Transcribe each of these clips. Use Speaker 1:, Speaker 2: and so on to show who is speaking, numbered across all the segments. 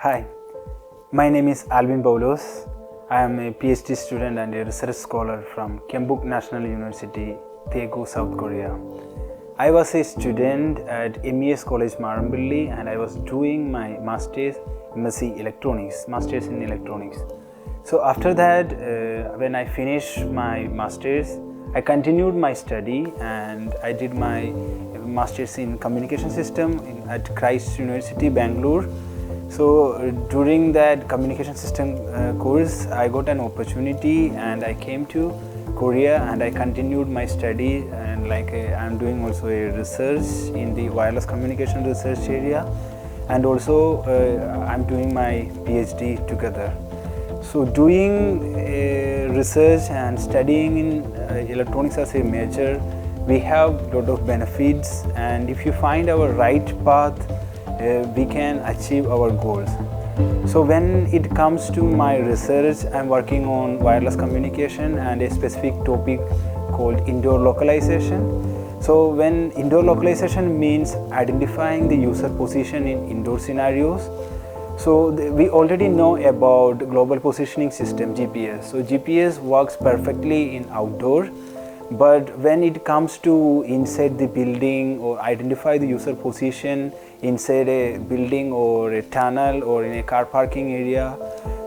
Speaker 1: Hi, my name is Alwin Poulose. I am a Ph.D. student and a research scholar from Kembuk National University, Daegu, South Korea. I was a student at MES College Marambili and I was doing my Masters MSc Electronics, Masters in Electronics. So after that, when I finished my Masters, I continued my study and I did my Masters in Communication System at Christ University, Bangalore. So during that communication system course, I got an opportunity and I came to Korea and I continued my study, and I'm doing also a research in the wireless communication research area, and also I'm doing my PhD together. So doing research and studying in electronics as a major, we have a lot of benefits, and if you find our right path, we can achieve our goals. So when it comes to my research, I'm working on wireless communication and a specific topic called indoor localization. So when indoor localization means identifying the user position in indoor scenarios. So we already know about global positioning system, GPS. So GPS works perfectly in outdoor, but when it comes to inside the building or identify the user position inside a building or a tunnel or in a car parking area,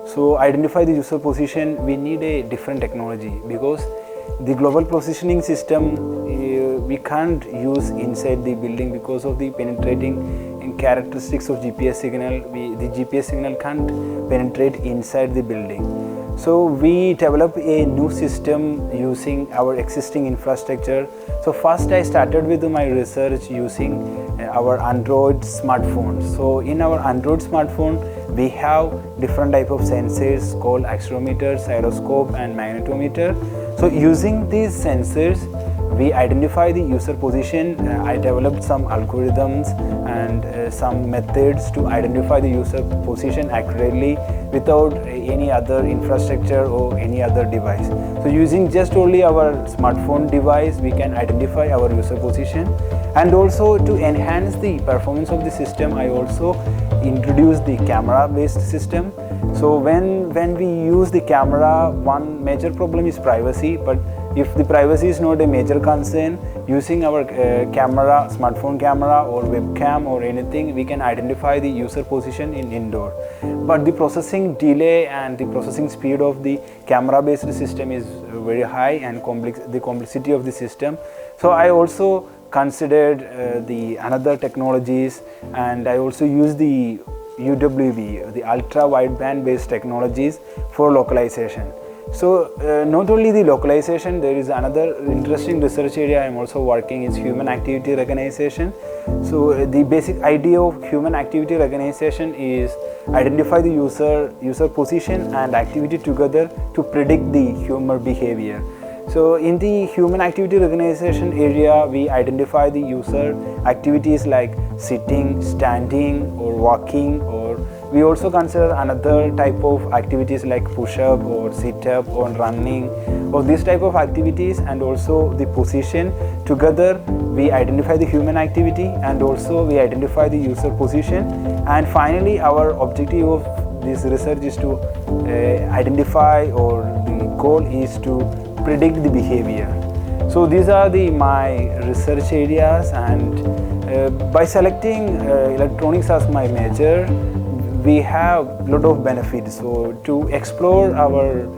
Speaker 1: so identify the user position, we need a different technology, because the global positioning system we can't use inside the building because of the penetrating characteristics of GPS signal. The GPS signal can't penetrate inside the building. So we developed a new system using our existing infrastructure. So first I started with my research using our Android smartphone. So in our Android smartphone, we have different type of sensors called accelerometer, gyroscope and magnetometer. So using these sensors, we identify the user position. I developed some algorithms and some methods to identify the user position accurately without any other infrastructure or any other device. So using just only our smartphone device, we can identify our user position. And also to enhance the performance of the system, I also introduced the camera based system. So when we use the camera, one major problem is privacy, but if the privacy is not a major concern, using our camera, smartphone camera or webcam or anything, we can identify the user position in indoor. But the processing delay and the processing speed of the camera based system is very high, and the complexity of the system. So I also considered the another technologies, and I also use the UWB, the ultra wideband based technologies for localization. So not only the localization, there is another interesting research area I am also working is human activity recognition. So the basic idea of human activity recognition is identify the user position and activity together to predict the human behavior. So in the human activity recognition area, we identify the user activities like sitting, standing or walking, or we also consider another type of activities like push-up or sit-up or running, or this type of activities, and also the position. Together we identify the human activity and also we identify the user position, and finally our objective of this research is to identify, or the goal is to predict the behavior. So these are my research areas, and by selecting electronics as my major, we have a lot of benefits. So to explore our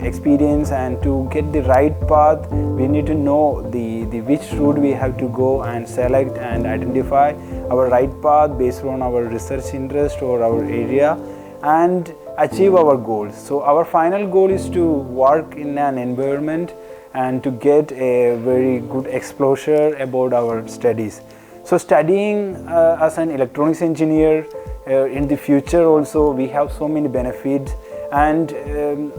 Speaker 1: experience and to get the right path, we need to know the which route we have to go and select and identify our right path based on our research interest or our area, and achieve our goals. So our final goal is to work in an environment and to get a very good exposure about our studies. So studying as an electronics engineer in the future also, we have so many benefits, and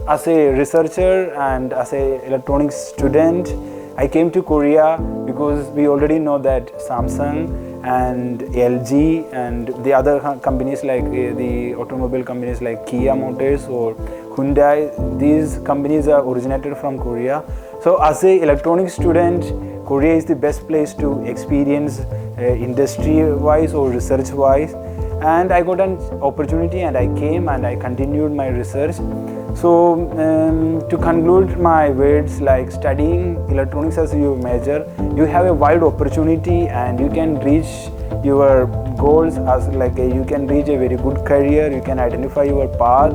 Speaker 1: as a researcher and as a electronics student, I came to Korea because we already know that Samsung and LG and the other companies like the automobile companies like Kia Motors or Hyundai, these companies are originated from Korea. So as a electronics student, Korea is the best place to experience industry wise or research wise. and I got an opportunity and I came and I continued my research. So to conclude my words, like studying electronics as your major, you have a wide opportunity and you can reach your goals as like you can reach a very good career, you can identify your path,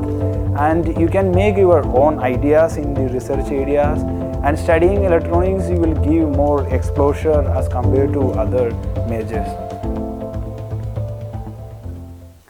Speaker 1: and you can make your own ideas in the research areas. And studying electronics, you will give more exposure as compared to other majors.